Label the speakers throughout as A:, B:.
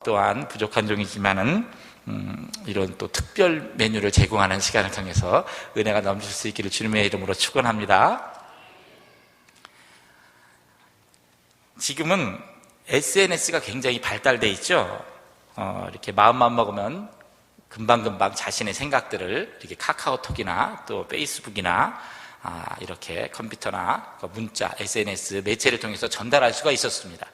A: 또한 부족한 종이지만은 이런 또 특별 메뉴를 제공하는 시간을 통해서 은혜가 넘칠 수 있기를 주님의 이름으로 축원합니다. 지금은 SNS가 굉장히 발달되어 있죠. 이렇게 마음만 먹으면 금방금방 자신의 생각들을 이렇게 카카오톡이나 또 페이스북이나 이렇게 컴퓨터나 문자, SNS 매체를 통해서 전달할 수가 있었습니다.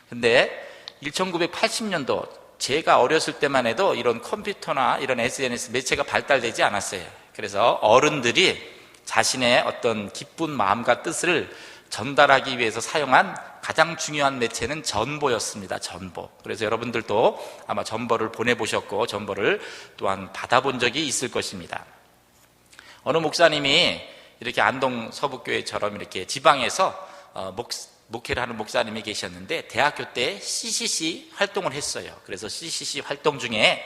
A: 근데 1980년도 제가 어렸을 때만 해도 이런 컴퓨터나 이런 SNS 매체가 발달되지 않았어요. 그래서 어른들이 자신의 어떤 기쁜 마음과 뜻을 전달하기 위해서 사용한 가장 중요한 매체는 전보였습니다. 전보. 그래서 여러분들도 아마 전보를 보내보셨고 전보를 또한 받아본 적이 있을 것입니다. 어느 목사님이 이렇게 안동 서북교회처럼 이렇게 지방에서 목회를 하는 목사님이 계셨는데 대학교 때 CCC 활동을 했어요. 그래서 CCC 활동 중에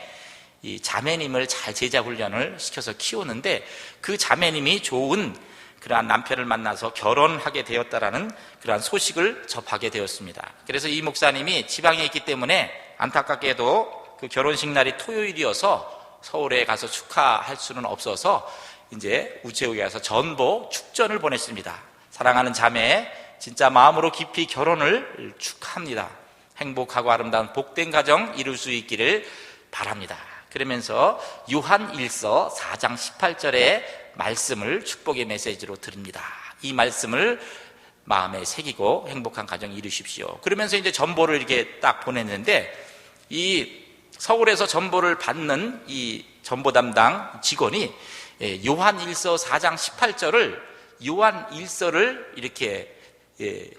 A: 이 자매님을 잘 제자 훈련을 시켜서 키우는데 그 자매님이 좋은 그러한 남편을 만나서 결혼하게 되었다라는 그러한 소식을 접하게 되었습니다. 그래서 이 목사님이 지방에 있기 때문에 안타깝게도 그 결혼식 날이 토요일이어서 서울에 가서 축하할 수는 없어서 이제 우체국에 가서 전보 축전을 보냈습니다. 사랑하는 자매, 진짜 마음으로 깊이 결혼을 축하합니다. 행복하고 아름다운 복된 가정 이룰 수 있기를 바랍니다. 그러면서 요한 1서 4장 18절의 말씀을 축복의 메시지로 드립니다. 이 말씀을 마음에 새기고 행복한 가정 이루십시오. 그러면서 이제 전보를 이렇게 딱 보냈는데 이 서울에서 전보를 받는 이 전보 담당 직원이 요한 1서 4장 18절을 요한 1서를 이렇게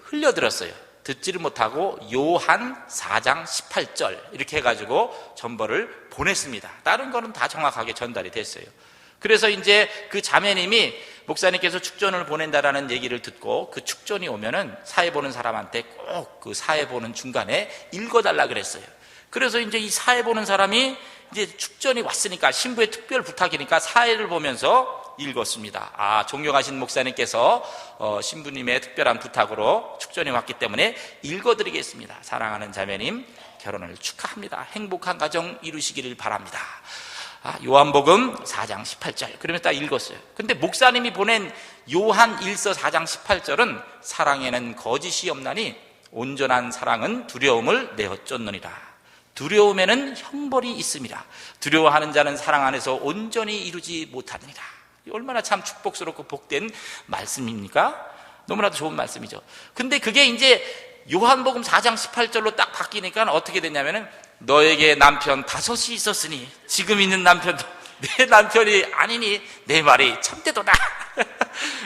A: 흘려들었어요. 듣지를 못하고 요한 4장 18절 이렇게 해가지고 전보를 보냈습니다. 다른 거는 다 정확하게 전달이 됐어요. 그래서 이제 그 자매님이 목사님께서 축전을 보낸다라는 얘기를 듣고 그 축전이 오면은 사회 보는 사람한테 꼭 그 사회 보는 중간에 읽어달라 그랬어요. 그래서 이제 이 사회 보는 사람이 이제 축전이 왔으니까 신부의 특별 부탁이니까 사회를 보면서 읽었습니다. 존경하신 목사님께서 신부님의 특별한 부탁으로 축전이 왔기 때문에 읽어드리겠습니다. 사랑하는 자매님 결혼을 축하합니다. 행복한 가정 이루시기를 바랍니다. 요한복음 4장 18절 그러면 딱 읽었어요. 근데 목사님이 보낸 요한 1서 4장 18절은 사랑에는 거짓이 없나니 온전한 사랑은 두려움을 내어쫓느니라. 두려움에는 형벌이 있습니다. 두려워하는 자는 사랑 안에서 온전히 이루지 못하느니라. 얼마나 참 축복스럽고 복된 말씀입니까? 너무나도 좋은 말씀이죠. 근데 그게 이제 요한복음 4장 18절로 딱 바뀌니까 어떻게 됐냐면은 너에게 남편 5이 있었으니 지금 있는 남편도 내 남편이 아니니 내 말이 참되도다.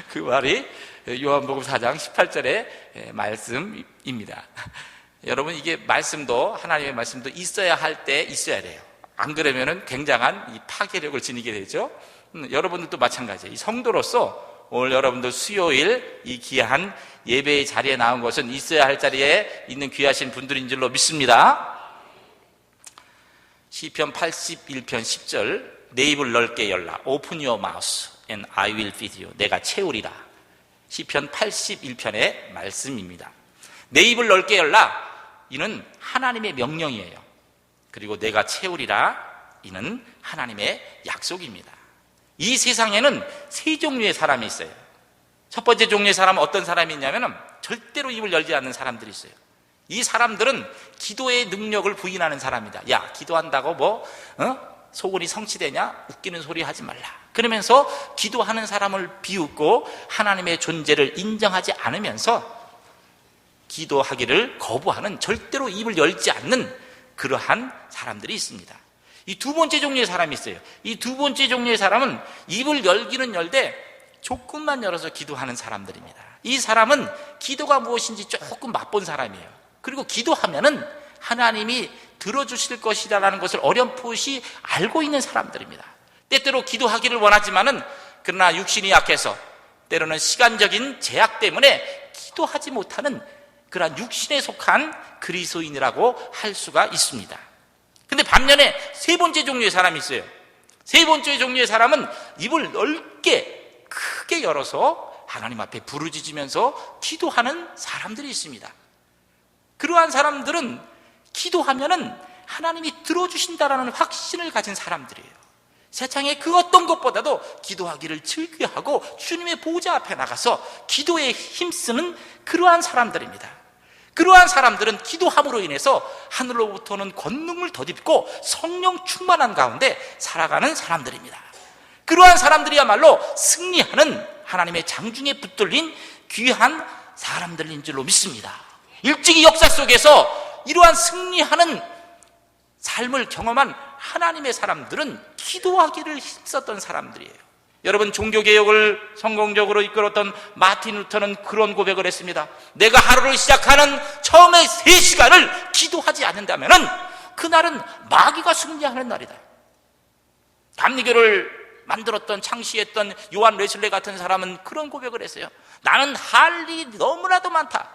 A: 그 말이 요한복음 4장 18절의 말씀입니다. 여러분 이게 말씀도 하나님의 말씀도 있어야 할 때 있어야 돼요. 안 그러면은 굉장한 이 파괴력을 지니게 되죠. 여러분들도 마찬가지예요. 이 성도로서 오늘 여러분들 수요일 이 귀한 예배의 자리에 나온 것은 있어야 할 자리에 있는 귀하신 분들인 줄로 믿습니다. 시편 81편 10절 내 입을 넓게 열라 Open your mouth and I will feed you. 내가 채우리라. 시편 81편의 말씀입니다. 내 입을 넓게 열라 이는 하나님의 명령이에요. 그리고 내가 채우리라 이는 하나님의 약속입니다. 이 세상에는 세 종류의 사람이 있어요. 첫 번째 종류의 사람은 어떤 사람이 있냐면 절대로 입을 열지 않는 사람들이 있어요. 이 사람들은 기도의 능력을 부인하는 사람이다. 야, 기도한다고 소원이 성취되냐? 웃기는 소리 하지 말라. 그러면서 기도하는 사람을 비웃고 하나님의 존재를 인정하지 않으면서 기도하기를 거부하는 절대로 입을 열지 않는 그러한 사람들이 있습니다. 이 두 번째 종류의 사람이 있어요. 이 두 번째 종류의 사람은 입을 열기는 열되 조금만 열어서 기도하는 사람들입니다. 이 사람은 기도가 무엇인지 조금 맛본 사람이에요. 그리고 기도하면은 하나님이 들어주실 것이라는 것을 어렴풋이 알고 있는 사람들입니다. 때때로 기도하기를 원하지만은 그러나 육신이 약해서 때로는 시간적인 제약 때문에 기도하지 못하는 그러한 육신에 속한 그리스도인이라고 할 수가 있습니다. 근데 반면에 세 번째 종류의 사람이 있어요. 세 번째 종류의 사람은 입을 넓게 크게 열어서 하나님 앞에 부르짖으면서 기도하는 사람들이 있습니다. 그러한 사람들은 기도하면은 하나님이 들어주신다라는 확신을 가진 사람들이에요. 세상에 그 어떤 것보다도 기도하기를 즐겨하고 주님의 보좌 앞에 나가서 기도에 힘쓰는 그러한 사람들입니다. 그러한 사람들은 기도함으로 인해서 하늘로부터는 권능을 덧입고 성령 충만한 가운데 살아가는 사람들입니다. 그러한 사람들이야말로 승리하는 하나님의 장중에 붙들린 귀한 사람들인 줄로 믿습니다. 일찍이 역사 속에서 이러한 승리하는 삶을 경험한 하나님의 사람들은 기도하기를 힘썼던 사람들이에요. 여러분, 종교개혁을 성공적으로 이끌었던 마틴 루터는 그런 고백을 했습니다. 내가 하루를 시작하는 처음에 3시간을 기도하지 않는다면 그날은 마귀가 승리하는 날이다. 감리교를 만들었던, 창시했던 요한 웨슬레 같은 사람은 그런 고백을 했어요. 나는 할 일이 너무나도 많다.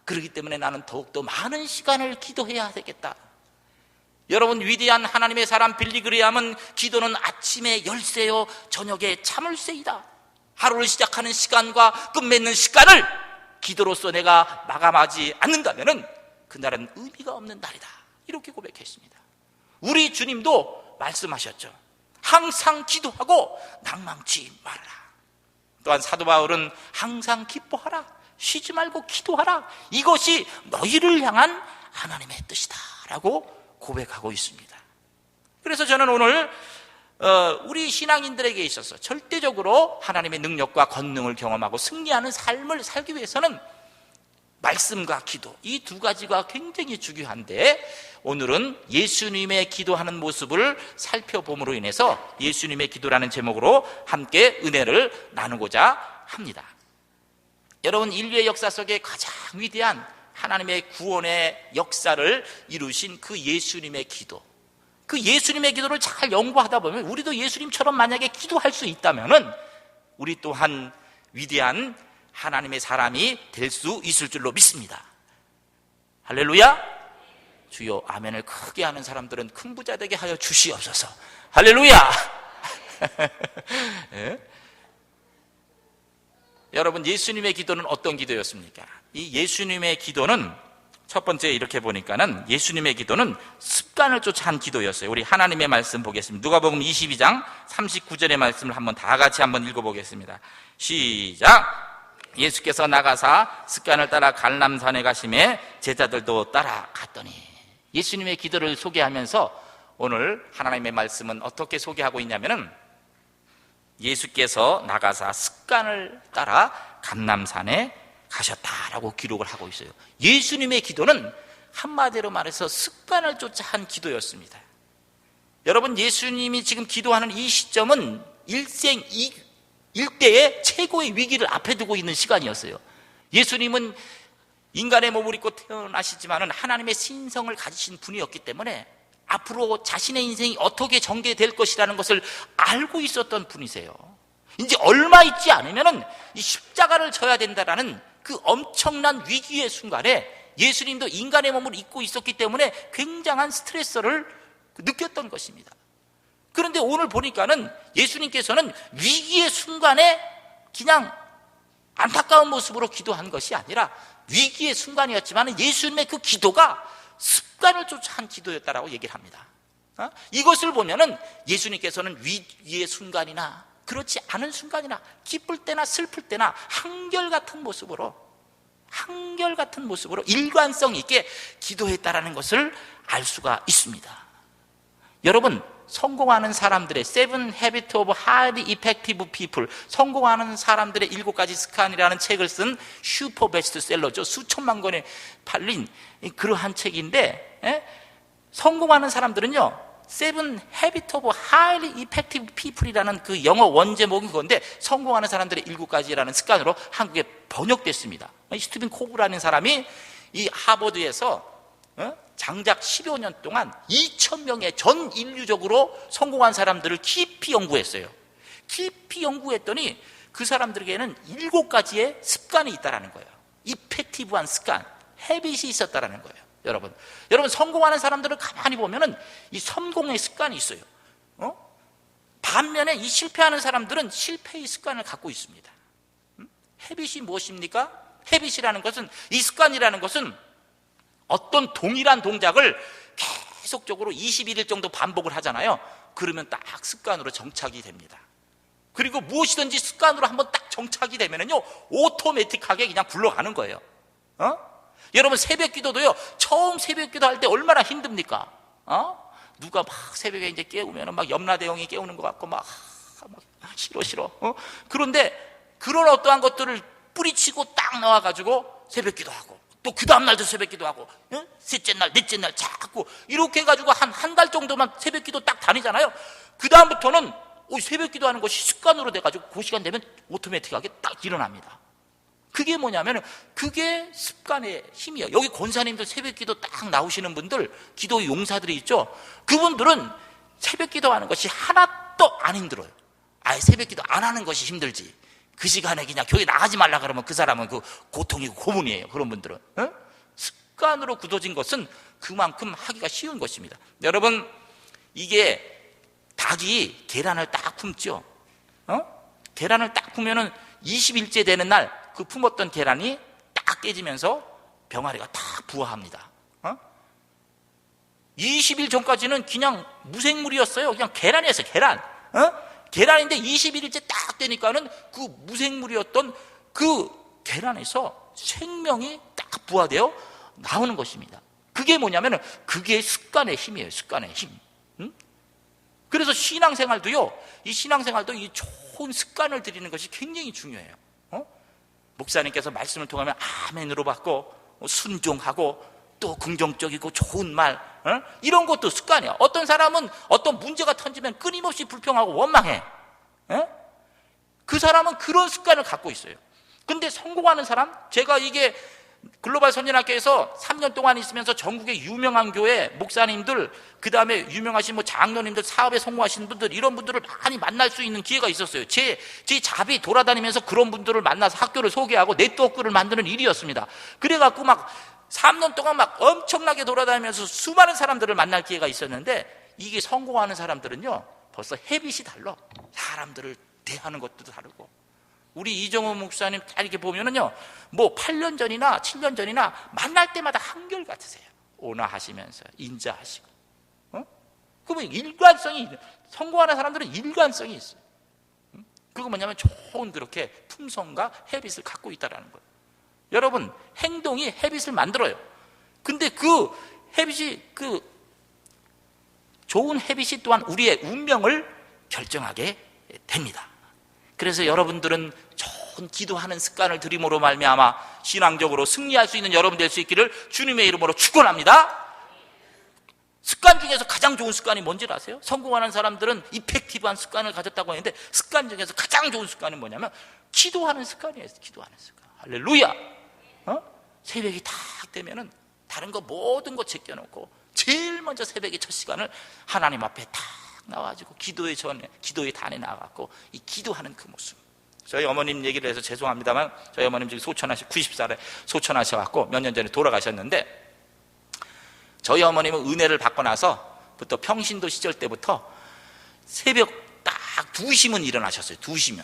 A: 그렇기 때문에 나는 더욱더 많은 시간을 기도해야 되겠다. 여러분, 위대한 하나님의 사람 빌리 그레이엄은 기도는 아침에 열쇠요 저녁에 참을쇠이다. 하루를 시작하는 시간과 끝맺는 시간을 기도로서 내가 마감하지 않는다면 그날은 의미가 없는 날이다. 이렇게 고백했습니다. 우리 주님도 말씀하셨죠. 항상 기도하고 낭망치 말아라. 또한 사도 바울은 항상 기뻐하라, 쉬지 말고 기도하라, 이것이 너희를 향한 하나님의 뜻이다 라고 고백하고 있습니다. 그래서 저는 오늘 우리 신앙인들에게 있어서 절대적으로 하나님의 능력과 권능을 경험하고 승리하는 삶을 살기 위해서는 말씀과 기도, 이 두 가지가 굉장히 중요한데, 오늘은 예수님의 기도하는 모습을 살펴봄으로 인해서 예수님의 기도라는 제목으로 함께 은혜를 나누고자 합니다. 여러분, 인류의 역사 속에 가장 위대한 하나님의 구원의 역사를 이루신 그 예수님의 기도, 그 예수님의 기도를 잘 연구하다 보면 우리도 예수님처럼 만약에 기도할 수 있다면 우리 또한 위대한 하나님의 사람이 될 수 있을 줄로 믿습니다. 할렐루야. 주여, 아멘을 크게 하는 사람들은 큰 부자 되게 하여 주시옵소서. 할렐루야. 예? 여러분, 예수님의 기도는 어떤 기도였습니까? 이 예수님의 기도는 첫 번째 이렇게 보니까는 예수님의 기도는 습관을 쫓아 한 기도였어요. 우리 하나님의 말씀 보겠습니다. 누가복음 22장 39절의 말씀을 한번 다 같이 한번 읽어보겠습니다. 시작. 예수께서 나가사 습관을 따라 갈람산에 가심에 제자들도 따라갔더니. 예수님의 기도를 소개하면서 오늘 하나님의 말씀은 어떻게 소개하고 있냐면은 예수께서 나가사 습관을 따라 감람산에 가셨다라고 기록을 하고 있어요. 예수님의 기도는 한마디로 말해서 습관을 쫓아 한 기도였습니다. 여러분, 예수님이 지금 기도하는 이 시점은 일생 일대의 최고의 위기를 앞에 두고 있는 시간이었어요. 예수님은 인간의 몸을 입고 태어나시지만은 하나님의 신성을 가지신 분이었기 때문에 앞으로 자신의 인생이 어떻게 전개될 것이라는 것을 알고 있었던 분이세요. 이제 얼마 있지 않으면은 이 십자가를 져야 된다라는 그 엄청난 위기의 순간에 예수님도 인간의 몸을 입고 있었기 때문에 굉장한 스트레스를 느꼈던 것입니다. 그런데 오늘 보니까는 예수님께서는 위기의 순간에 그냥 안타까운 모습으로 기도한 것이 아니라 위기의 순간이었지만 예수님의 그 기도가 습관을 쫓아 한 기도였다라고 얘기를 합니다. 이것을 보면은 예수님께서는 위기의 순간이나 그렇지 않은 순간이나 기쁠 때나 슬플 때나 한결같은 모습으로 일관성 있게 기도했다라는 것을 알 수가 있습니다. 여러분, 성공하는 사람들의 Seven Habits of Highly Effective People, 성공하는 사람들의 7가지 습관이라는 책을 쓴 슈퍼 베스트셀러죠. 수천만 권에 팔린 그러한 책인데, 성공하는 사람들은요, Seven Habits of Highly Effective People이라는 그 영어 원제목이 그건데, 성공하는 사람들의 7가지라는 습관으로 한국에 번역됐습니다. 스티븐 코브라는 사람이 이 하버드에서 장작 10여 년 동안 2,000명의 전 인류적으로 성공한 사람들을 깊이 연구했어요. 깊이 연구했더니 그 사람들에게는 7가지의 습관이 있다는 거예요. 이펙티브한 습관, 헤빗이 있었다는 거예요. 여러분 성공하는 사람들을 가만히 보면은 이 성공의 습관이 있어요. 반면에 이 실패하는 사람들은 실패의 습관을 갖고 있습니다. 헤빗이 무엇입니까? 헤빗이라는 것은, 이 습관이라는 것은 어떤 동일한 동작을 지속적으로 21일 정도 반복을 하잖아요. 그러면 딱 습관으로 정착이 됩니다. 그리고 무엇이든지 습관으로 한번 딱 정착이 되면은요, 오토매틱하게 그냥 굴러가는 거예요. 여러분, 새벽 기도도요, 처음 새벽 기도 할 때 얼마나 힘듭니까? 누가 막 새벽에 이제 깨우면은 막 염라대왕이 깨우는 것 같고 막 싫어. 그런데 그런 어떠한 것들을 뿌리치고 딱 나와가지고 새벽 기도하고, 또 그 다음날도 새벽 기도하고, 셋째 날, 넷째 날 자꾸 이렇게 해가지고 한 달 정도만 새벽 기도 딱 다니잖아요. 그 다음부터는 새벽 기도하는 것이 습관으로 돼가지고 그 시간 되면 오토매틱하게 딱 일어납니다. 그게 뭐냐면 그게 습관의 힘이에요. 여기 권사님들 새벽 기도 딱 나오시는 분들, 기도 용사들이 있죠. 그분들은 새벽 기도하는 것이 하나도 안 힘들어요. 아예 새벽 기도 안 하는 것이 힘들지, 그 시간에 그냥 교회 나가지 말라 그러면 그 사람은 그 고통이고 고문이에요. 그런 분들은 습관으로 굳어진 것은 그만큼 하기가 쉬운 것입니다. 여러분, 이게 닭이 계란을 딱 품죠. 계란을 딱 품으면은 20일째 되는 날 그 품었던 계란이 딱 깨지면서 병아리가 딱 부화합니다. 20일 전까지는 그냥 무생물이었어요. 그냥 계란이었어요. 계란인데 21일째 딱 되니까는 그 무생물이었던 그 계란에서 생명이 딱 부화되어 나오는 것입니다. 그게 뭐냐면은 그게 습관의 힘이에요. 습관의 힘. 그래서 신앙생활도요, 이 신앙생활도 이 좋은 습관을 들이는 것이 굉장히 중요해요. 목사님께서 말씀을 통하면 아멘으로 받고, 순종하고, 또 긍정적이고 좋은 말, 이런 것도 습관이야. 어떤 사람은 어떤 문제가 터지면 끊임없이 불평하고 원망해. 그 사람은 그런 습관을 갖고 있어요. 근데 성공하는 사람, 제가 이게 글로벌 선진학교에서 3년 동안 있으면서 전국의 유명한 교회 목사님들, 그 다음에 유명하신 장로님들, 사업에 성공하신 분들, 이런 분들을 많이 만날 수 있는 기회가 있었어요. 제 잡이 돌아다니면서 그런 분들을 만나서 학교를 소개하고 네트워크를 만드는 일이었습니다. 그래갖고 3년 동안 엄청나게 돌아다니면서 수많은 사람들을 만날 기회가 있었는데, 이게 성공하는 사람들은요, 벌써 헤빗이 달라. 사람들을 대하는 것도 다르고. 우리 이정호 목사님 딱 이렇게 보면은요, 8년 전이나 7년 전이나 만날 때마다 한결 같으세요. 온화하시면서 인자하시고. 그러면 일관성이, 성공하는 사람들은 일관성이 있어요. 그거 뭐냐면 좋은 그렇게 품성과 헤빗을 갖고 있다는 거예요. 여러분, 행동이 헤빗을 만들어요. 근데 그 헤빗이, 좋은 헤빗이 또한 우리의 운명을 결정하게 됩니다. 그래서 여러분들은 좋은 기도하는 습관을 들임으로 말미암아 신앙적으로 승리할 수 있는 여러분 될 수 있기를 주님의 이름으로 축원합니다. 습관 중에서 가장 좋은 습관이 뭔지 아세요? 성공하는 사람들은 이펙티브한 습관을 가졌다고 했는데, 습관 중에서 가장 좋은 습관은 뭐냐면 기도하는 습관이에요. 기도하는 습관. 할렐루야. 새벽이 딱 되면은 다른 거 모든 거 제껴놓고 제일 먼저 새벽의 첫 시간을 하나님 앞에 딱 나와가지고 기도의 단에 나와갖고 이 기도하는 그 모습. 저희 어머님 얘기를 해서 죄송합니다만, 저희 어머님 지금 소천하시 90살에 소천하셔갖고 몇 년 전에 돌아가셨는데, 저희 어머님은 은혜를 받고 나서부터 평신도 시절 때부터 새벽 딱 2시면 일어나셨어요. 2시면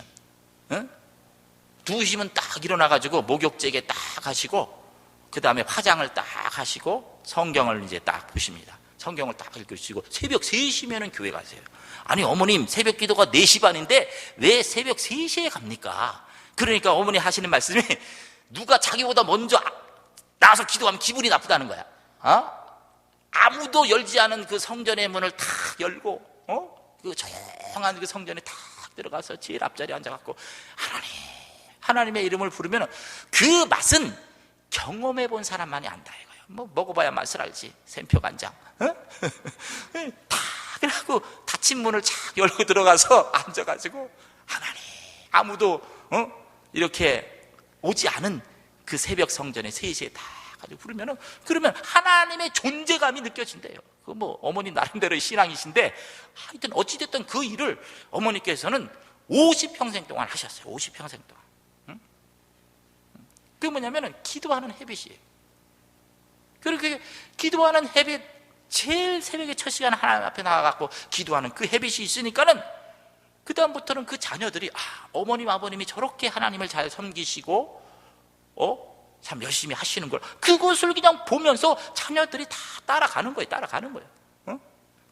A: 2시면 딱 일어나가지고 목욕제게 딱 하시고, 그 다음에 화장을 딱 하시고 성경을 이제 딱 보십니다. 성경을 딱 읽으시고 새벽 3시면은 교회 가세요. 아니, 어머님 새벽 기도가 4시 반인데 왜 새벽 3시에 갑니까? 그러니까 어머니 하시는 말씀이, 누가 자기보다 먼저 나와서 기도하면 기분이 나쁘다는 거야. 아무도 열지 않은 그 성전의 문을 탁 열고, 그 조용한 그 성전에 탁 들어가서 제일 앞자리에 앉아갖고 하나님의 이름을 부르면 그 맛은 경험해 본 사람만이 안다 이거예요. 먹어봐야 맛을 알지. 샘표 간장. 다 그러고 닫힌 문을 착 열고 들어가서 앉아가지고 하나님, 아무도 이렇게 오지 않은 그 새벽 성전에 3시에 다 가지고 부르면은, 그러면 하나님의 존재감이 느껴진대요. 어머니 나름대로의 신앙이신데, 하여튼 어찌됐든 그 일을 어머니께서는 50평생 동안 하셨어요. 50평생 동안. 그게 뭐냐면은 기도하는 헤빗이에요. 그렇게 기도하는 헤빗, 제일 새벽에 첫 시간 하나님 앞에 나가갖고 기도하는 그 헤빗이 있으니까는, 그 다음부터는 그 자녀들이 어머님 아버님이 저렇게 하나님을 잘 섬기시고 참 열심히 하시는 걸, 그것을 그냥 보면서 자녀들이 다 따라가는 거예요.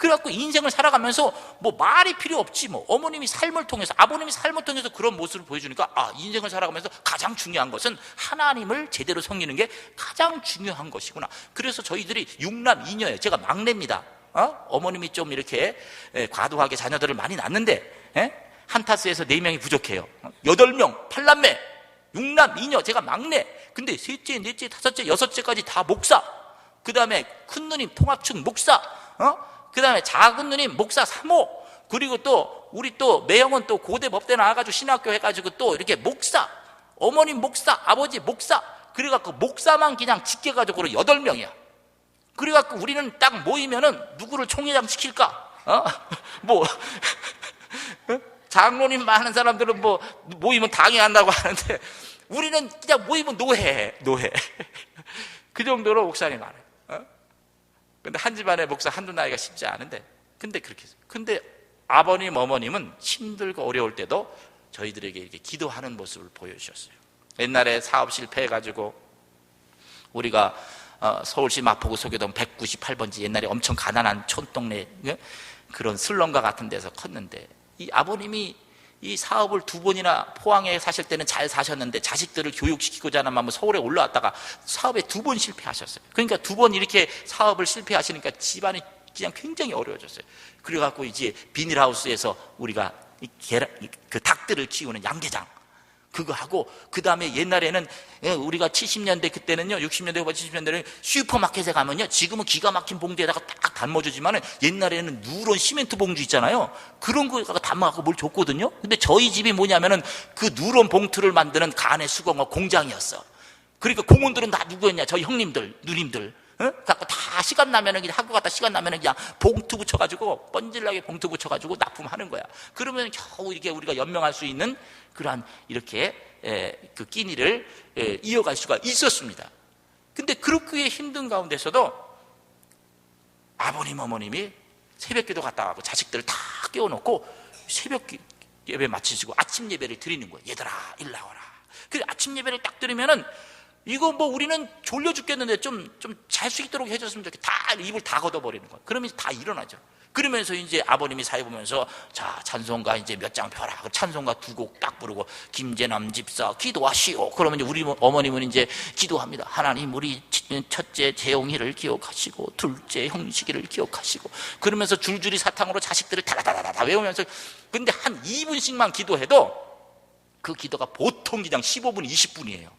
A: 그래갖고 인생을 살아가면서 뭐 말이 필요 없지, 뭐 어머님이 삶을 통해서, 아버님이 삶을 통해서 그런 모습을 보여주니까, 아, 인생을 살아가면서 가장 중요한 것은 하나님을 제대로 섬기는 게 가장 중요한 것이구나. 그래서 저희들이 6남 2녀예요. 제가 막내입니다. 어머님이 좀 이렇게 과도하게 자녀들을 많이 낳는데, 한타스에서 4명이 부족해요. 8명 8남매 6남 2녀, 제가 막내. 근데 셋째, 넷째, 다섯째, 여섯째까지 다 목사. 그 다음에 큰 누님 통합측 목사, 그 다음에 작은 누님 목사 3호, 그리고 또 우리 또 매형은 또 고대 법대 나와가지고 신학교 해가지고 또 이렇게 목사, 어머님 목사, 아버지 목사. 그래갖고 목사만 그냥 직계가족으로 8명이야. 그래갖고 우리는 딱 모이면은 누구를 총회장 시킬까? 뭐 장로님 많은 사람들은 뭐 모이면 당회한다고 하는데, 우리는 그냥 모이면 노회. 그 정도로 목사님 많아요. 근데 한 집안의 목사 한두 나이가 쉽지 않은데, 근데 그렇게 했어요. 근데 아버님, 어머님은 힘들고 어려울 때도 저희들에게 이렇게 기도하는 모습을 보여주셨어요. 옛날에 사업 실패해가지고 우리가 서울시 마포구 소교동 198번지 옛날에 엄청 가난한 촌동네 그런 슬럼가 같은 데서 컸는데, 이 아버님이 이 사업을 2번이나 포항에 사실 때는 잘 사셨는데 자식들을 교육시키고자 하는 마음으로 서울에 올라왔다가 사업에 2번 실패하셨어요. 그러니까 2번 이렇게 사업을 실패하시니까 집안이 그냥 굉장히 어려워졌어요. 그래갖고 이제 비닐하우스에서 우리가 그 닭들을 키우는 양계장 그거 하고, 그 다음에 옛날에는 우리가 70년대 그때는요, 60년대 후반 70년대는 슈퍼마켓에 가면요, 지금은 기가 막힌 봉지에다가 딱 담아주지만은 옛날에는 누런 시멘트 봉지 있잖아요. 그런 거에다가 담아갖고 뭘 줬거든요. 근데 저희 집이 뭐냐면은 그 누런 봉투를 만드는 간의 수공업 공장이었어. 그러니까 공원들은 다 누구였냐? 저희 형님들, 누님들. 갖고 다 시간 나면은 그냥 학교 갔다 시간 나면은 그냥 봉투 붙여가지고 번질나게 봉투 붙여가지고 납품하는 거야. 그러면 겨우 이렇게 우리가 연명할 수 있는 그러한 이렇게 그 끼니를 이어갈 수가 있었습니다. 근데 그렇게 힘든 가운데서도 아버님, 어머님이 새벽기도 갔다 와고 자식들을 다 깨워놓고 새벽 예배 마치시고 아침 예배를 드리는 거예요. 얘들아, 일로 나와라. 그 아침 예배를 딱 드리면은 이거 뭐 우리는 졸려 죽겠는데 좀 잘 수 있도록 해줬으면 좋겠다. 다 입을 다 걷어버리는 거예요. 그러면 다 일어나죠. 그러면서 이제 아버님이 사회 보면서, 자, 찬송가 이제 몇 장 펴라. 찬송가 2곡 딱 부르고, 김재남 집사 기도하시오. 그러면 이제 우리 어머님은 이제 기도합니다. 하나님, 우리 첫째 재용이를 기억하시고, 둘째 형식이를 기억하시고, 그러면서 줄줄이 사탕으로 자식들을 다다다다다 외우면서, 근데 한 2분씩만 기도해도 그 기도가 보통 그냥 15분, 20분이에요.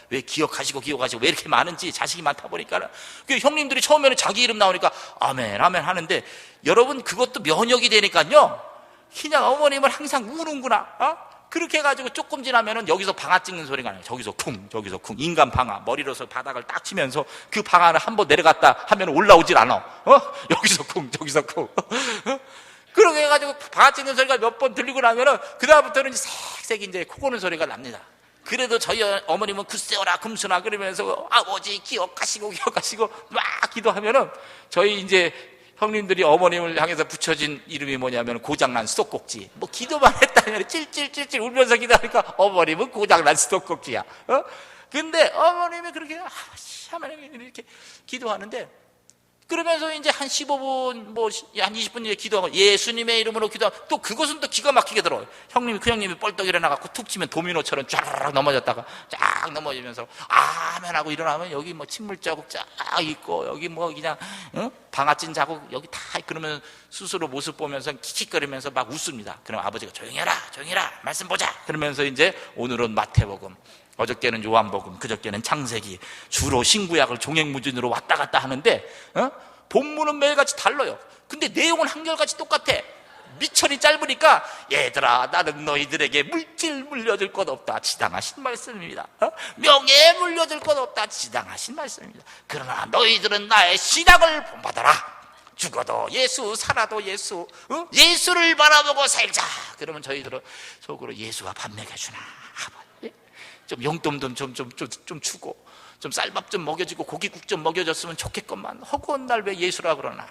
A: 왜 기억하시고 왜 이렇게 많은지, 자식이 많다 보니까. 그 형님들이 처음에는 자기 이름 나오니까 아멘, 아멘 하는데, 여러분 그것도 면역이 되니까요, 그냥 어머님을 항상 우는구나. 그렇게 해가지고 조금 지나면은 여기서 방아 찍는 소리가 나요. 저기서 쿵, 저기서 쿵. 인간 방아. 머리로서 바닥을 딱 치면서 그 방아를 한번 내려갔다 하면 올라오질 않아. 여기서 쿵, 저기서 쿵. 그렇게 해가지고 방아 찍는 소리가 몇 번 들리고 나면은 그다음부터는 색색 이제 코 고는 소리가 납니다. 그래도 저희 어머님은 굳세어라 금수나 그러면서 아버지 기억하시고 막 기도하면은, 저희 이제 형님들이 어머님을 향해서 붙여진 이름이 뭐냐면 고장난 수도꼭지. 뭐 기도만 했다면 찔찔찔찔 울면서 기도하니까 어머님은 고장난 수도꼭지야. 근데 어머님이 그렇게 하면 이렇게 기도하는데, 그러면서 이제 한 15분, 뭐, 한 20분 이제 기도하고, 예수님의 이름으로 기도하고, 또 그것은 또 기가 막히게 들어요. 그 형님이 뻘떡 일어나갖고 툭 치면 도미노처럼 쫙 넘어졌다가, 쫙 넘어지면서, 아멘 하고 일어나면 여기 뭐 침물 자국 쫙 있고, 여기 뭐 그냥, 방아찐 자국 여기 다, 그러면 스스로 모습 보면서 킥킥거리면서 막 웃습니다. 그럼 아버지가 조용히 해라, 말씀 보자. 그러면서 이제 오늘은 마태복음, 어저께는 요한복음, 그저께는 창세기, 주로 신구약을 종횡무진으로 왔다 갔다 하는데, 본문은 매일같이 달라요. 근데 내용은 한결같이 똑같아. 미천이 짧으니까, 얘들아, 나는 너희들에게 물질 물려줄 것 없다. 지당하신 말씀입니다. 명예 물려줄 것 없다. 지당하신 말씀입니다. 그러나 너희들은 나의 신앙을 본받아라. 죽어도 예수, 살아도 예수, 예수를 바라보고 살자. 그러면 저희들은 속으로 예수가 밥 먹여주나. 좀 용돈도 좀 주고, 좀 쌀밥 좀 먹여주고, 고기국 좀 먹여줬으면 좋겠건만, 허구한 날 왜 예수라 그러나.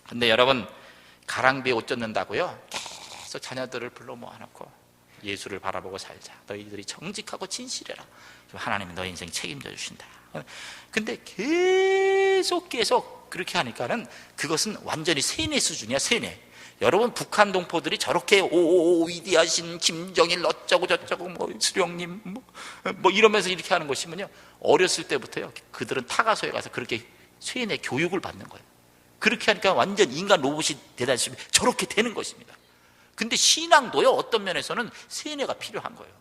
A: 근데 여러분, 가랑비에 옷 젖는다고요? 계속 자녀들을 불러 모아놓고 예수를 바라보고 살자. 너희들이 정직하고 진실해라. 하나님이 너희 인생 책임져 주신다. 근데 계속 그렇게 하니까는 그것은 완전히 세뇌 수준이야, 세뇌. 여러분, 북한 동포들이 저렇게 위대하신 김정일 어쩌고 저쩌고 뭐 수령님 뭐 이러면서 이렇게 하는 것이면요, 어렸을 때부터요 그들은 타가소에 가서 그렇게 세뇌 교육을 받는 거예요. 그렇게 하니까 완전 인간 로봇이 되다시피 저렇게 되는 것입니다. 근데 신앙도요, 어떤 면에서는 세뇌가 필요한 거예요.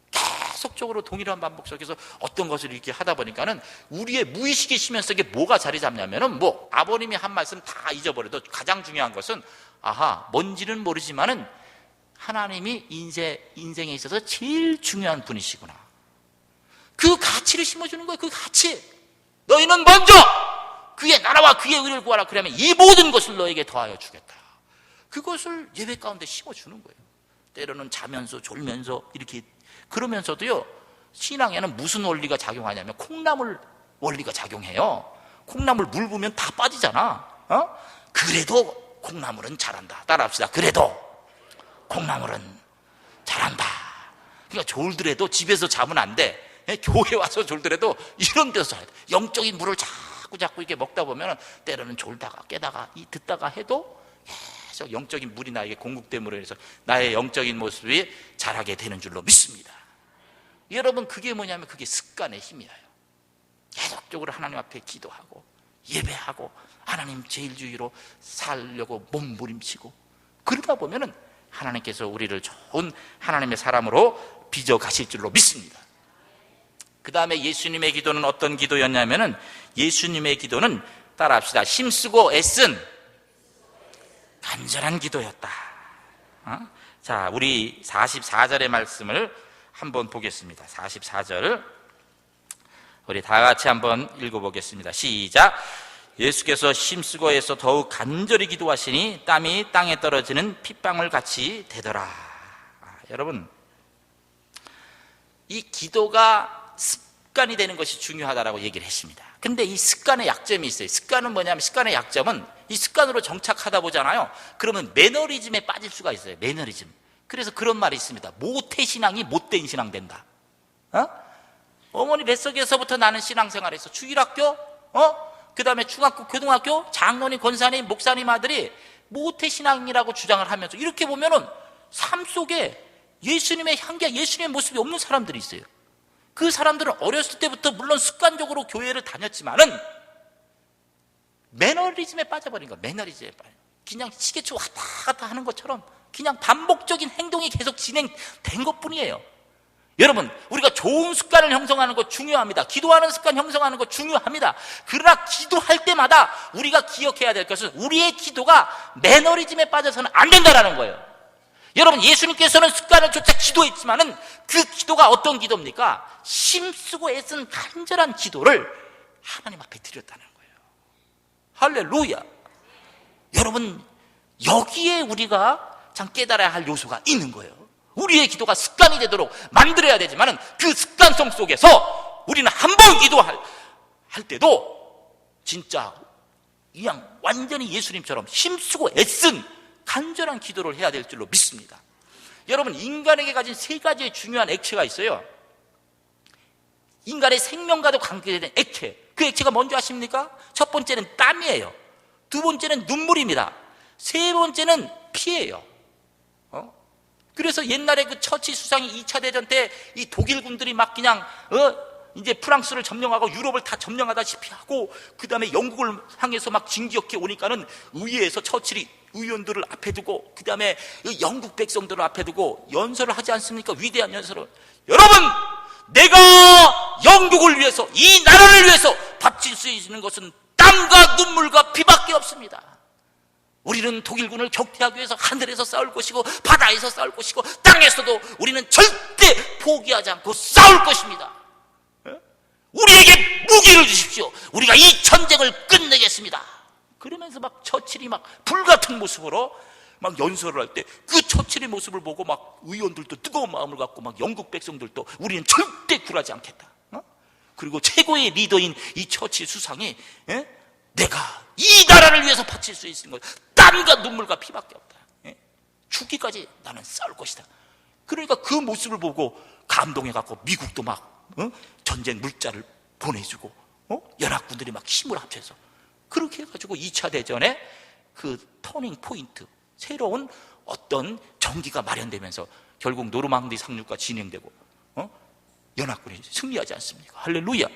A: 계속적으로 동일한 반복 속에서 어떤 것을 이렇게 하다 보니까는 우리의 무의식의 심연 속에 뭐가 자리 잡냐면은, 뭐 아버님이 한 말씀 다 잊어버려도 가장 중요한 것은, 뭔지는 모르지만은 하나님이 인생에 있어서 제일 중요한 분이시구나. 그 가치를 심어주는 거예요. 그 가치. 너희는 먼저 그의 나라와 그의 의를 구하라. 그러면 이 모든 것을 너에게 더하여 주겠다. 그것을 예배 가운데 심어주는 거예요. 때로는 자면서 졸면서 이렇게. 그러면서도요, 신앙에는 무슨 원리가 작용하냐면 콩나물 원리가 작용해요. 콩나물 물 부으면 다 빠지잖아. 그래도 콩나물은 자란다. 따라합시다. 그래도 콩나물은 자란다. 그러니까 졸더라도 집에서 자면 안 돼. 교회 와서 졸더라도 이런 데서 자야 돼. 영적인 물을 자꾸 이렇게 먹다 보면 때로는 졸다가 깨다가 듣다가 해도 계속 영적인 물이 나에게 공급됨으로 해서 나의 영적인 모습이 자라게 되는 줄로 믿습니다. 여러분, 그게 뭐냐면 그게 습관의 힘이에요. 계속적으로 하나님 앞에 기도하고 예배하고 하나님 제일주의로 살려고 몸부림치고 그러다 보면은 하나님께서 우리를 좋은 하나님의 사람으로 빚어 가실 줄로 믿습니다. 그 다음에 예수님의 기도는 어떤 기도였냐면은, 예수님의 기도는 따라합시다. 힘쓰고 애쓴 간절한 기도였다. 자, 우리 44절의 말씀을 한번 보겠습니다. 44절 우리 다 같이 한번 읽어보겠습니다. 시작. 예수께서 힘쓰고 애써 더욱 간절히 기도하시니 땀이 땅에 떨어지는 핏방울 같이 되더라. 여러분, 이 기도가 습관이 되는 것이 중요하다라고 얘기를 했습니다. 근데 이 습관의 약점이 있어요. 습관은 뭐냐면, 습관의 약점은 이 습관으로 정착하다 보잖아요. 그러면 매너리즘에 빠질 수가 있어요. 매너리즘. 그래서 그런 말이 있습니다. 모태신앙이 못된 신앙 된다. 어머니 뱃속에서부터 나는 신앙생활에서 주일학교, 그 다음에 중학교, 고등학교, 장로님, 권사님, 목사님 아들이 모태신앙이라고 주장을 하면서 이렇게 보면은 삶 속에 예수님의 향기와 예수님의 모습이 없는 사람들이 있어요. 그 사람들은 어렸을 때부터 물론 습관적으로 교회를 다녔지만은 매너리즘에 빠져버린 거야. 매너리즘에 빠져. 그냥 시계추 왔다 갔다 하는 것처럼 그냥 반복적인 행동이 계속 진행된 것뿐이에요. 여러분, 우리가 좋은 습관을 형성하는 것 중요합니다. 기도하는 습관 형성하는 것 중요합니다. 그러나 기도할 때마다 우리가 기억해야 될 것은 우리의 기도가 매너리즘에 빠져서는 안 된다는 거예요. 여러분, 예수님께서는 습관을 쫓아 기도했지만은 그 기도가 어떤 기도입니까? 힘쓰고 애쓴 간절한 기도를 하나님 앞에 드렸다는 거예요. 할렐루야. 여러분, 여기에 우리가 참 깨달아야 할 요소가 있는 거예요. 우리의 기도가 습관이 되도록 만들어야 되지만은 그 습관성 속에서 우리는 한 번 기도할 때도 진짜 그냥 완전히 예수님처럼 힘쓰고 애쓴 간절한 기도를 해야 될 줄로 믿습니다. 여러분, 인간에게 가진 세 가지의 중요한 액체가 있어요. 인간의 생명과도 관계된 액체. 그 액체가 뭔지 아십니까? 첫 번째는 땀이에요. 두 번째는 눈물입니다. 세 번째는 피예요. 그래서 옛날에 그 처치 수상이 2차 대전 때 이 독일군들이 막 그냥 이제 프랑스를 점령하고 유럽을 다 점령하다시피 하고 그 다음에 영국을 향해서 막 진격해 오니까는 의회에서 처칠이 의원들을 앞에 두고 그 다음에 영국 백성들을 앞에 두고 연설을 하지 않습니까? 위대한 연설을. 여러분, 내가 영국을 위해서, 이 나라를 위해서 바칠 수 있는 것은 땀과 눈물과 피밖에 없습니다. 우리는 독일군을 격퇴하기 위해서 하늘에서 싸울 것이고 바다에서 싸울 것이고 땅에서도 우리는 절대 포기하지 않고 싸울 것입니다. 우리에게 무기를 주십시오. 우리가 이 전쟁을 끝내겠습니다. 그러면서 막 처칠이 막 불같은 모습으로 막 연설을 할 때 그 처칠의 모습을 보고 막 의원들도 뜨거운 마음을 갖고 막 영국 백성들도 우리는 절대 굴하지 않겠다. 그리고 최고의 리더인 이 처칠 수상이 내가 이 나라를 위해서 바칠 수 있는 것, 땀과 눈물과 피밖에 없다. 죽기까지 나는 싸울 것이다. 그러니까 그 모습을 보고 감동해갖고 미국도 막 전쟁 물자를 보내주고 연합군들이 막 힘을 합쳐서 그렇게 해가지고 2차 대전에 그 터닝 포인트, 새로운 어떤 전기가 마련되면서 결국 노르망디 상륙과 진행되고 연합군이 승리하지 않습니까? 할렐루야.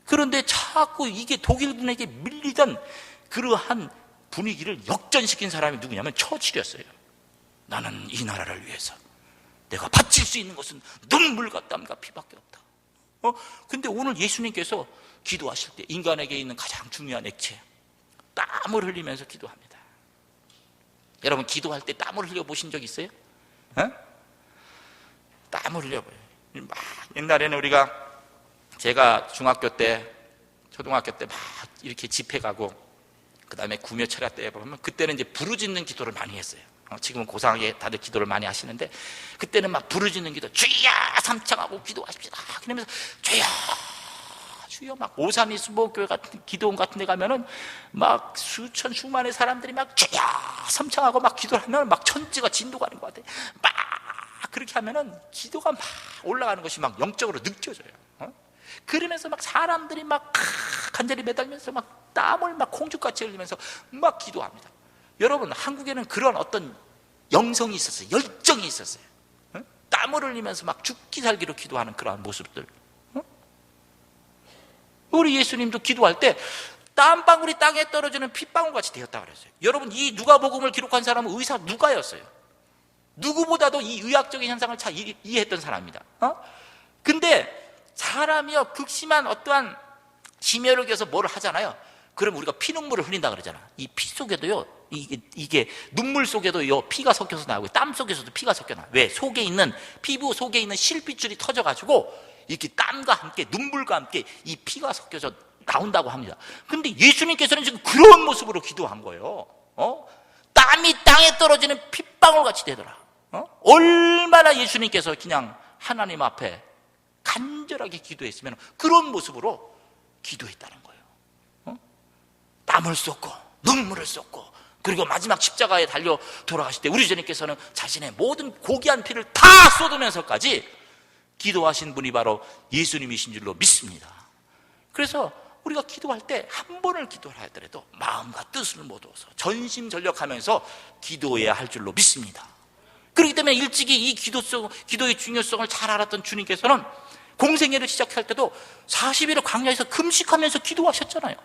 A: 그런데 자꾸 이게 독일군에게 밀리던 그러한 분위기를 역전시킨 사람이 누구냐면 처칠이었어요. 나는 이 나라를 위해서 내가 바칠 수 있는 것은 눈물과 땀과 피밖에 없다. 근데 오늘 예수님께서 기도하실 때 인간에게 있는 가장 중요한 액체, 땀을 흘리면서 기도합니다. 여러분, 기도할 때 땀을 흘려 보신 적 있어요? 땀을 흘려봐요. 막 옛날에는 제가 중학교 때, 초등학교 때 막 이렇게 집회 가고, 그 다음에 구며 철야 때 보면 그때는 이제 부르짖는 기도를 많이 했어요. 지금은 고상하게 다들 기도를 많이 하시는데, 그때는 막 부르짖는 기도, 주여 삼창하고 기도하십시다. 그러면서 주여 주여, 막 오산이 수목교회 같은 기도원 같은 데 가면은 막 수만의 사람들이 막 주여 삼창하고 막 기도를 하면 막 천지가 진도 가는 것 같아요. 막 그렇게 하면은 기도가 막 올라가는 것이 막 영적으로 느껴져요. 그러면서 막 사람들이 막 간절히 매달면서 막 땀을 막 콩죽같이 흘리면서 막 기도합니다. 여러분, 한국에는 그런 어떤 영성이 있었어요. 열정이 있었어요. 땀을 흘리면서 막 죽기 살기로 기도하는 그러한 모습들. 우리 예수님도 기도할 때 땀방울이 땅에 떨어지는 핏방울같이 되었다고 그랬어요. 여러분, 이 누가복음을 기록한 사람은 의사 누가였어요. 누구보다도 이 의학적인 현상을 잘 이해했던 사람입니다. 근데 사람이요, 극심한 어떠한 심혈을 기해서 뭐를 하잖아요. 그럼 우리가 피눈물을 흘린다 그러잖아. 이 피 속에도요, 이게 눈물 속에도요 피가 섞여서 나오고 땀 속에서도 피가 섞여 나와요. 왜? 속에 있는, 피부 속에 있는 실핏줄이 터져가지고 이렇게 땀과 함께 눈물과 함께 이 피가 섞여서 나온다고 합니다. 근데 예수님께서는 지금 그런 모습으로 기도한 거예요. 땀이 땅에 떨어지는 핏방울 같이 되더라. 얼마나 예수님께서 그냥 하나님 앞에 간절하게 기도했으면 그런 모습으로 기도했다는 거예요. 땀을 쏟고 눈물을 쏟고, 그리고 마지막 십자가에 달려 돌아가실 때 우리 주님께서는 자신의 모든 고귀한 피를 다 쏟으면서까지 기도하신 분이 바로 예수님이신 줄로 믿습니다. 그래서 우리가 기도할 때 한 번을 기도를 하더라도 마음과 뜻을 모두어서 전심전력하면서 기도해야 할 줄로 믿습니다. 그렇기 때문에 일찍이 이 기도의 중요성을 잘 알았던 주님께서는 공생애를 시작할 때도 40일을 광야에서 금식하면서 기도하셨잖아요.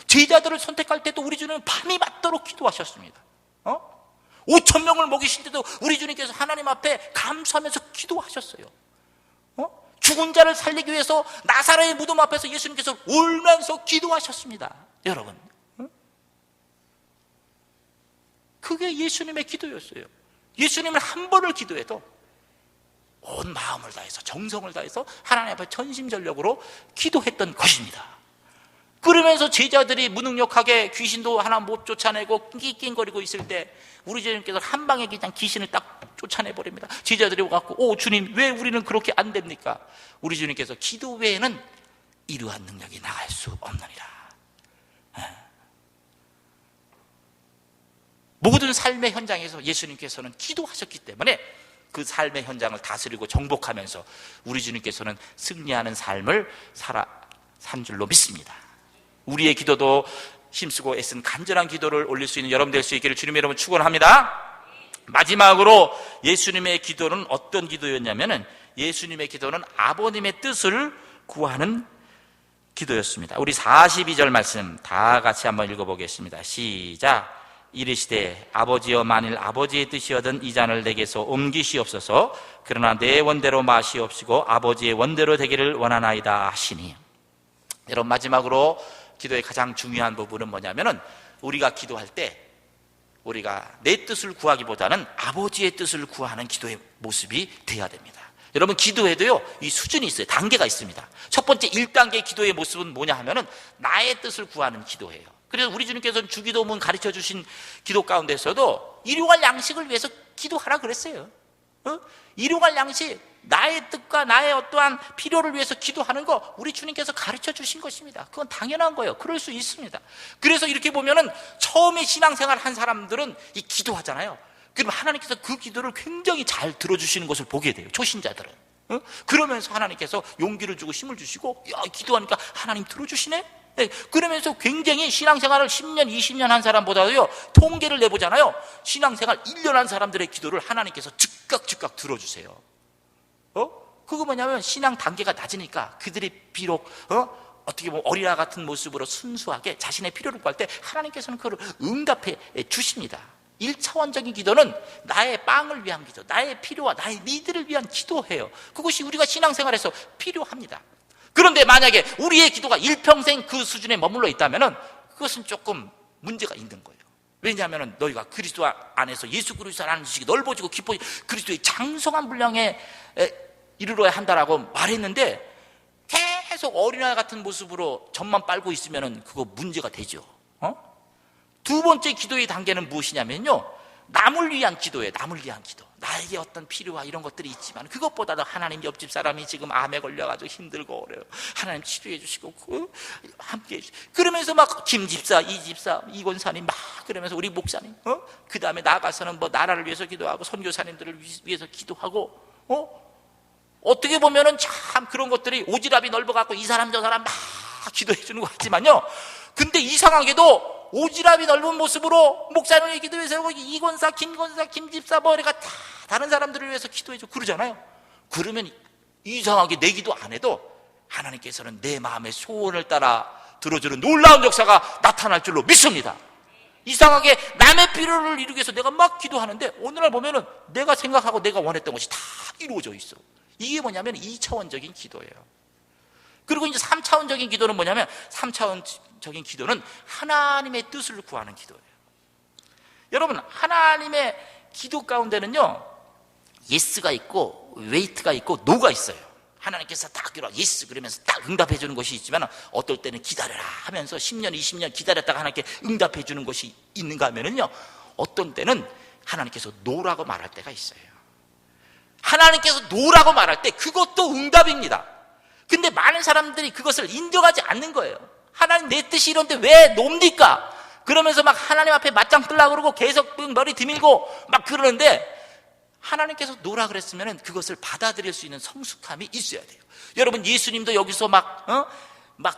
A: 제자들을 선택할 때도 우리 주님은 밤이 맞도록 기도하셨습니다. 5,000명을 먹이실 때도 우리 주님께서 하나님 앞에 감사하면서 기도하셨어요. 죽은 자를 살리기 위해서 나사렛의 무덤 앞에서 예수님께서 울면서 기도하셨습니다. 여러분, 그게 예수님의 기도였어요. 예수님은 한 번을 기도해도 온 마음을 다해서, 정성을 다해서 하나님 앞에 전심전력으로 기도했던 것입니다. 그러면서 제자들이 무능력하게 귀신도 하나 못 쫓아내고 낑낑거리고 있을 때 우리 주님께서 한 방에 그냥 귀신을 딱 쫓아내버립니다. 제자들이 와갖고, 오 주님, 왜 우리는 그렇게 안 됩니까? 우리 주님께서 기도 외에는 이러한 능력이 나갈 수 없느니라. 모든 삶의 현장에서 예수님께서는 기도하셨기 때문에 그 삶의 현장을 다스리고 정복하면서 우리 주님께서는 승리하는 삶을 산 줄로 믿습니다. 우리의 기도도 힘쓰고 애쓴 간절한 기도를 올릴 수 있는 여러분 될 수 있기를 주님의 이름으로 축원합니다. 마지막으로 예수님의 기도는 어떤 기도였냐면은, 예수님의 기도는 아버님의 뜻을 구하는 기도였습니다. 우리 42절 말씀 다 같이 한번 읽어보겠습니다. 시작. 이르시되 아버지여, 만일 아버지의 뜻이거든 이 잔을 내게서 옮기시옵소서. 그러나 내 원대로 마시옵시고 아버지의 원대로 되기를 원하나이다 하시니. 여러분, 마지막으로 기도의 가장 중요한 부분은 뭐냐면은, 우리가 기도할 때 우리가 내 뜻을 구하기보다는 아버지의 뜻을 구하는 기도의 모습이 돼야 됩니다. 여러분, 기도에도요 이 수준이 있어요. 단계가 있습니다. 첫 번째 1단계 기도의 모습은 뭐냐 하면은 나의 뜻을 구하는 기도예요. 그래서 우리 주님께서는 주기도문 가르쳐 주신 기도 가운데서도 일용할 양식을 위해서 기도하라 그랬어요. 일용할 양식, 나의 뜻과 나의 어떠한 필요를 위해서 기도하는 거 우리 주님께서 가르쳐 주신 것입니다. 그건 당연한 거예요. 그럴 수 있습니다. 그래서 이렇게 보면은 처음에 신앙생활 한 사람들은 이 기도하잖아요. 그럼 하나님께서 그 기도를 굉장히 잘 들어주시는 것을 보게 돼요. 초신자들은. 그러면서 하나님께서 용기를 주고 힘을 주시고, 야, 기도하니까 하나님 들어주시네? 네, 그러면서 굉장히 신앙생활을 10년, 20년 한 사람보다도요, 통계를 내보잖아요. 신앙생활 1년 한 사람들의 기도를 하나님께서 즉각 들어주세요. 그거 뭐냐면 신앙 단계가 낮으니까 그들이 비록 어떻게 보면 어린아 같은 모습으로 순수하게 자신의 필요를 구할 때 하나님께서는 그걸 응답해 주십니다. 1차원적인 기도는 나의 빵을 위한 기도, 나의 필요와 나의 니드를 위한 기도예요. 그것이 우리가 신앙생활에서 필요합니다. 그런데 만약에 우리의 기도가 일평생 그 수준에 머물러 있다면 그것은 조금 문제가 있는 거예요. 왜냐하면 너희가 그리스도 안에서 예수 그리스도 안에서 지식이 넓어지고 깊어지고 그리스도의 장성한 분량에 이르러야 한다라고 말했는데, 계속 어린아이 같은 모습으로 젖만 빨고 있으면 그거 문제가 되죠. 두 번째 기도의 단계는 무엇이냐면요, 남을 위한 기도예요. 남을 위한 기도. 나에게 어떤 필요와 이런 것들이 있지만 그것보다도 하나님, 옆집 사람이 지금 암에 걸려가지고 힘들고 그래요. 하나님 치료해 주시고 함께 해주시고, 그러면서 막 김집사, 이집사, 이권사님 막 그러면서 우리 목사님, 그 다음에 나가서는 뭐 나라를 위해서 기도하고 선교사님들을 위해서 기도하고, 어떻게 보면은 참 그런 것들이 오지랖이 넓어갖고 이 사람 저 사람 막 기도해 주는 것 같지만요, 근데 이상하게도 오지랖이 넓은 모습으로 목사님을 기도해서 이권사, 김권사, 김집사 뭐 이렇게 다 다른 사람들을 위해서 기도해주고 그러잖아요. 그러면 이상하게 내 기도 안 해도 하나님께서는 내 마음의 소원을 따라 들어주는 놀라운 역사가 나타날 줄로 믿습니다. 이상하게 남의 필요를 이루기 위해서 내가 막 기도하는데 오늘날 보면은 내가 생각하고 내가 원했던 것이 다 이루어져 있어. 이게 뭐냐면 2차원적인 기도예요. 그리고 이제 3차원적인 기도는 뭐냐면, 3차원적인 기도는 하나님의 뜻을 구하는 기도예요. 여러분, 하나님의 기도 가운데는요, 예스가 있고 웨이트가 있고 노가 있어요. 하나님께서 딱 예스 그러면서 딱 응답해 주는 것이 있지만, 어떨 때는 기다려라 하면서 10년 20년 기다렸다가 하나님께 응답해 주는 것이 있는가 하면은요, 어떤 때는 하나님께서 노라고 말할 때가 있어요. 하나님께서 노라고 말할 때 그것도 응답입니다. 근데 많은 사람들이 그것을 인정하지 않는 거예요. 하나님, 내 뜻이 이런데 왜 놉니까? 그러면서 막 하나님 앞에 맞짱 뜨려고 그러고 계속 머리 들밀고 막 그러는데, 하나님께서 노라 그랬으면 그것을 받아들일 수 있는 성숙함이 있어야 돼요. 여러분, 예수님도 여기서 막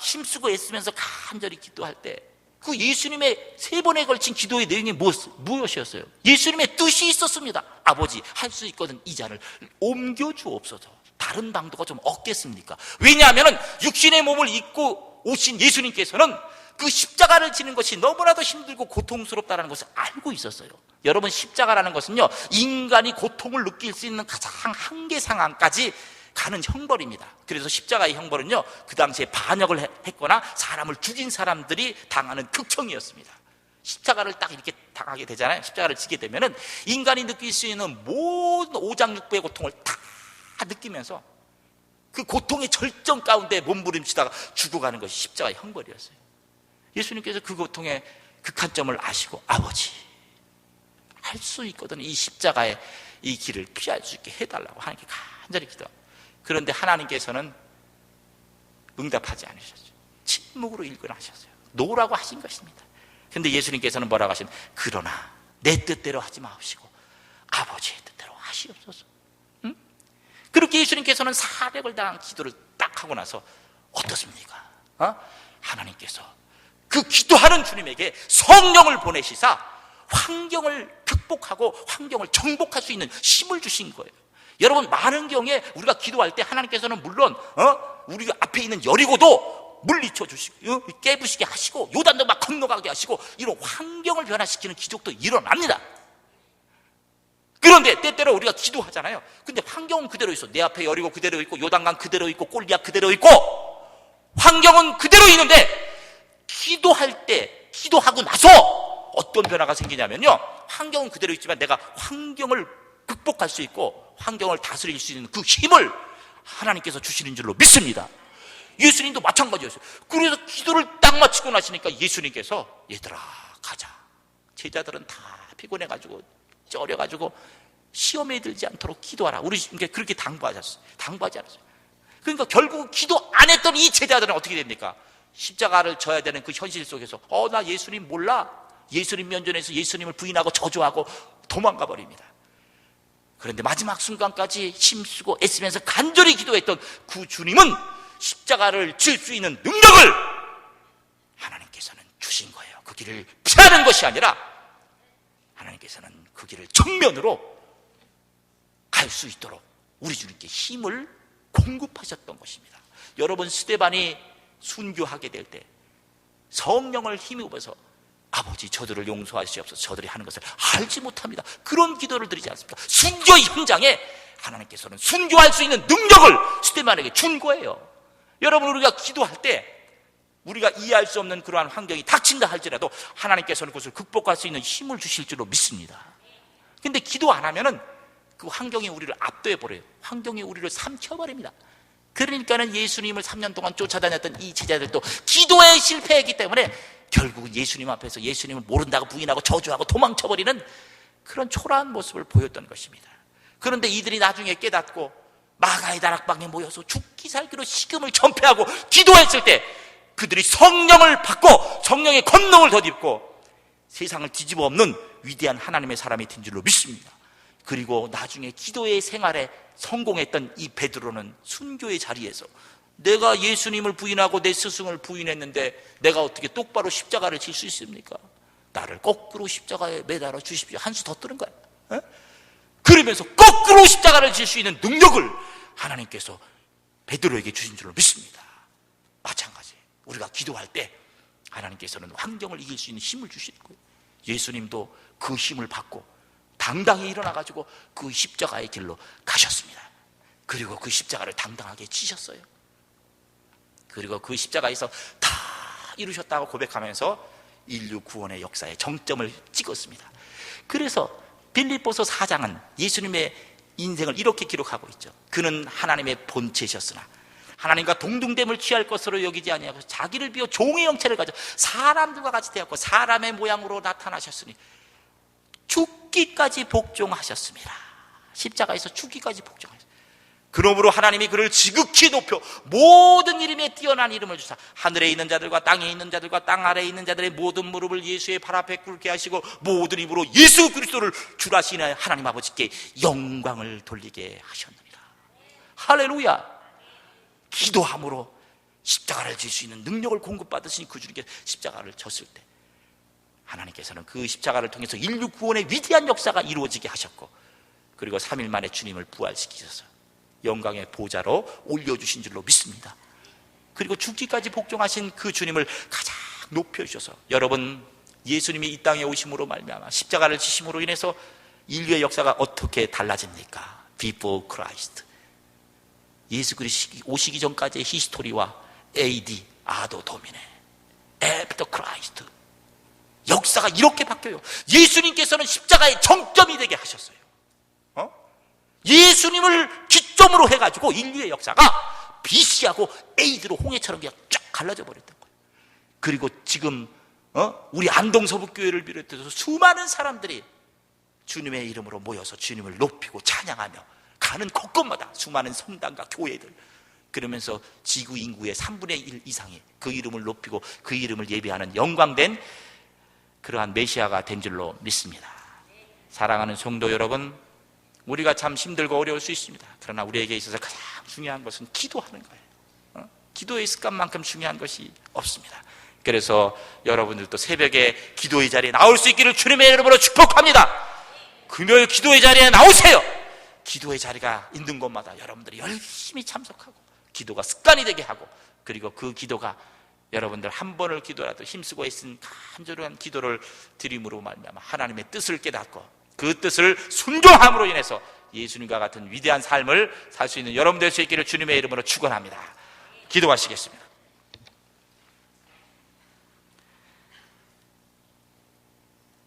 A: 힘쓰고 애쓰면서 간절히 기도할 때, 그 예수님의 3번에 걸친 기도의 내용이 무엇이었어요? 예수님의 뜻이 있었습니다. 아버지, 할 수 있거든 이 잔을 옮겨주옵소서. 다른 방도가 좀 없겠습니까? 왜냐하면 육신의 몸을 입고 오신 예수님께서는 그 십자가를 지는 것이 너무나도 힘들고 고통스럽다는 것을 알고 있었어요. 여러분, 십자가라는 것은요, 인간이 고통을 느낄 수 있는 가장 한계 상황까지 가는 형벌입니다. 그래서 십자가의 형벌은요, 그 당시에 반역을 했거나 사람을 죽인 사람들이 당하는 극형이었습니다. 십자가를 딱 이렇게 당하게 되잖아요. 십자가를 지게 되면은 인간이 느낄 수 있는 모든 오장육부의 고통을 다 느끼면서 그 고통의 절정 가운데 몸부림치다가 죽어가는 것이 십자가의 형벌이었어요. 예수님께서 그 고통의 극한점을 아시고, 아버지, 할 수 있거든 이 십자가의 이 길을 피할 수 있게 해달라고 하나님께 간절히 기도합니다. 그런데 하나님께서는 응답하지 않으셨죠. 침묵으로 일관하셨어요. 노라고 하신 것입니다. 그런데 예수님께서는 뭐라고 하시면, 그러나 내 뜻대로 하지 마시고 아버지의 뜻대로 하시옵소서. 그렇게 예수님께서는 사력을 당한 기도를 딱 하고 나서 어떻습니까? 하나님께서 그 기도하는 주님에게 성령을 보내시사 환경을 극복하고 환경을 정복할 수 있는 힘을 주신 거예요. 여러분, 많은 경우에 우리가 기도할 때 하나님께서는 물론 우리 앞에 있는 여리고도 물리쳐 주시고 깨부시게 하시고 요단도 막 건너가게 하시고 이런 환경을 변화시키는 기적도 일어납니다. 그런데 때때로 우리가 기도하잖아요. 근데 환경은 그대로 있어. 내 앞에 여리고 그대로 있고 요단강 그대로 있고 골리앗 그대로 있고 환경은 그대로 있는데, 기도할 때, 기도하고 나서 어떤 변화가 생기냐면요, 환경은 그대로 있지만 내가 환경을 극복할 수 있고 환경을 다스릴 수 있는 그 힘을 하나님께서 주시는 줄로 믿습니다. 예수님도 마찬가지였어요. 그래서 기도를 딱 마치고 나시니까 예수님께서, 얘들아 가자. 제자들은 다 피곤해가지고 쩔여가지고 시험에 들지 않도록 기도하라. 우리 그렇게 당부하지 않았어요. 그러니까 결국 기도 안 했던 이 제자들은 어떻게 됩니까? 십자가를 져야 되는 그 현실 속에서 나 예수님 몰라. 예수님 면전에서 예수님을 부인하고 저주하고 도망가 버립니다. 그런데 마지막 순간까지 힘쓰고 애쓰면서 간절히 기도했던 그 주님은 십자가를 질 수 있는 능력을 하나님께서는 주신 거예요. 그 길을 피하는 것이 아니라 하나님께서는 그 길을 정면으로 갈 수 있도록 우리 주님께 힘을 공급하셨던 것입니다. 여러분, 스데반이 순교하게 될 때 성령을 힘입어서 아버지, 저들을 용서하시옵소서, 저들이 하는 것을 알지 못합니다, 그런 기도를 드리지 않습니까? 순교 현장에 하나님께서는 순교할 수 있는 능력을 스데반에게 준 거예요. 여러분, 우리가 기도할 때 우리가 이해할 수 없는 그러한 환경이 닥친다 할지라도 하나님께서는 그것을 극복할 수 있는 힘을 주실 줄로 믿습니다. 근데 기도 안 하면은 그 환경이 우리를 압도해버려요. 환경이 우리를 삼켜버립니다. 그러니까는 예수님을 3년 동안 쫓아다녔던 이 제자들도 기도에 실패했기 때문에 결국은 예수님 앞에서 예수님을 모른다고 부인하고 저주하고 도망쳐버리는 그런 초라한 모습을 보였던 것입니다. 그런데 이들이 나중에 깨닫고 마가의 다락방에 모여서 죽기 살기로 식음을 전폐하고 기도했을 때 그들이 성령을 받고 성령의 권능을 덧입고 세상을 뒤집어 엎는 위대한 하나님의 사람이 된 줄로 믿습니다. 그리고 나중에 기도의 생활에 성공했던 이 베드로는 순교의 자리에서 내가 예수님을 부인하고 내 스승을 부인했는데 내가 어떻게 똑바로 십자가를 질 수 있습니까? 나를 거꾸로 십자가에 매달아 주십시오. 한 수 더 뜨는 거야. 에? 그러면서 거꾸로 십자가를 질 수 있는 능력을 하나님께서 베드로에게 주신 줄로 믿습니다. 마찬가지, 우리가 기도할 때 하나님께서는 환경을 이길 수 있는 힘을 주시는 거예요. 예수님도 그 힘을 받고 당당히 일어나가지고 그 십자가의 길로 가셨습니다. 그리고 그 십자가를 당당하게 지셨어요. 그리고 그 십자가에서 다 이루셨다고 고백하면서 인류 구원의 역사에 정점을 찍었습니다. 그래서 빌립보서 4장은 예수님의 인생을 이렇게 기록하고 있죠. 그는 하나님의 본체셨으나 하나님과 동등됨을 취할 것으로 여기지 아니하고 자기를 비워 종의 형체를 가져 사람들과 같이 되었고 사람의 모양으로 나타나셨으니 죽기까지 복종하셨습니다. 십자가에서 죽기까지 복종하셨습니다. 그러므로 하나님이 그를 지극히 높여 모든 이름에 뛰어난 이름을 주사 하늘에 있는 자들과 땅에 있는 자들과 땅 아래에 있는 자들의 모든 무릎을 예수의 발 앞에 꿇게 하시고 모든 입으로 예수 그리스도를 주라시는 하나님 아버지께 영광을 돌리게 하셨느니라. 할렐루야. 기도함으로 십자가를 질 수 있는 능력을 공급받으신 그 주님께 십자가를 졌을 때 하나님께서는 그 십자가를 통해서 인류 구원의 위대한 역사가 이루어지게 하셨고 그리고 3일 만에 주님을 부활시키셔서 영광의 보좌로 올려주신 줄로 믿습니다. 그리고 죽기까지 복종하신 그 주님을 가장 높여주셔서 여러분, 예수님이 이 땅에 오심으로 말미암아 십자가를 지심으로 인해서 인류의 역사가 어떻게 달라집니까? Before Christ, 예수 그리스도 오시기 전까지의 히스토리와 AD, 아도 도미네, After Christ, 역사가 이렇게 바뀌어요. 예수님께서는 십자가의 정점이 되게 하셨어요. 예수님을 기점으로 해가지고 인류의 역사가 BC하고 AD로 홍해처럼 그냥 쫙 갈라져 버렸던 거예요. 그리고 지금 우리 안동서북교회를 비롯해서 수많은 사람들이 주님의 이름으로 모여서 주님을 높이고 찬양하며 가는 곳곳마다 수많은 성당과 교회들, 그러면서 지구 인구의 3분의 1 이상이 그 이름을 높이고 그 이름을 예배하는 영광된 그러한 메시아가 된 줄로 믿습니다. 사랑하는 성도 여러분, 우리가 참 힘들고 어려울 수 있습니다. 그러나 우리에게 있어서 가장 중요한 것은 기도하는 거예요. 기도의 습관만큼 중요한 것이 없습니다. 그래서 여러분들도 새벽에 기도의 자리에 나올 수 있기를 주님의 이름으로 축복합니다. 금요일 기도의 자리에 나오세요. 기도의 자리가 있는 곳마다 여러분들이 열심히 참석하고 기도가 습관이 되게 하고, 그리고 그 기도가 여러분들 한 번을 기도라도 힘쓰고 애쓴 간절한 기도를 드림으로 말미암아 하나님의 뜻을 깨닫고 그 뜻을 순종함으로 인해서 예수님과 같은 위대한 삶을 살 수 있는 여러분 될 수 있기를 주님의 이름으로 축원합니다. 기도하시겠습니다.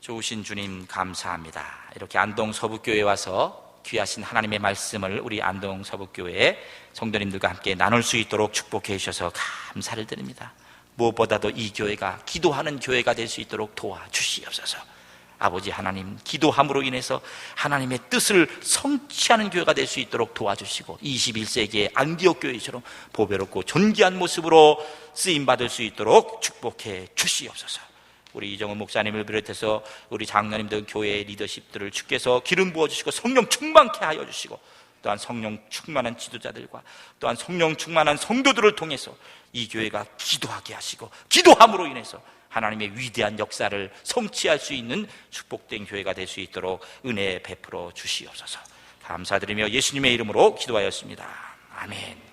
A: 좋으신 주님 감사합니다. 이렇게 안동 서북교회에 와서 귀하신 하나님의 말씀을 우리 안동 서북교회 성도님들과 함께 나눌 수 있도록 축복해 주셔서 감사를 드립니다. 무엇보다도 이 교회가 기도하는 교회가 될 수 있도록 도와주시옵소서. 아버지 하나님, 기도함으로 인해서 하나님의 뜻을 성취하는 교회가 될 수 있도록 도와주시고 21세기의 안디옥 교회처럼 보배롭고 존귀한 모습으로 쓰임받을 수 있도록 축복해 주시옵소서. 우리 이정은 목사님을 비롯해서 우리 장로님들, 교회의 리더십들을 주께서 기름 부어주시고 성령 충만케 하여 주시고, 또한 성령 충만한 지도자들과 또한 성령 충만한 성도들을 통해서 이 교회가 기도하게 하시고, 기도함으로 인해서 하나님의 위대한 역사를 성취할 수 있는 축복된 교회가 될 수 있도록 은혜 베풀어 주시옵소서. 감사드리며 예수님의 이름으로 기도하였습니다. 아멘.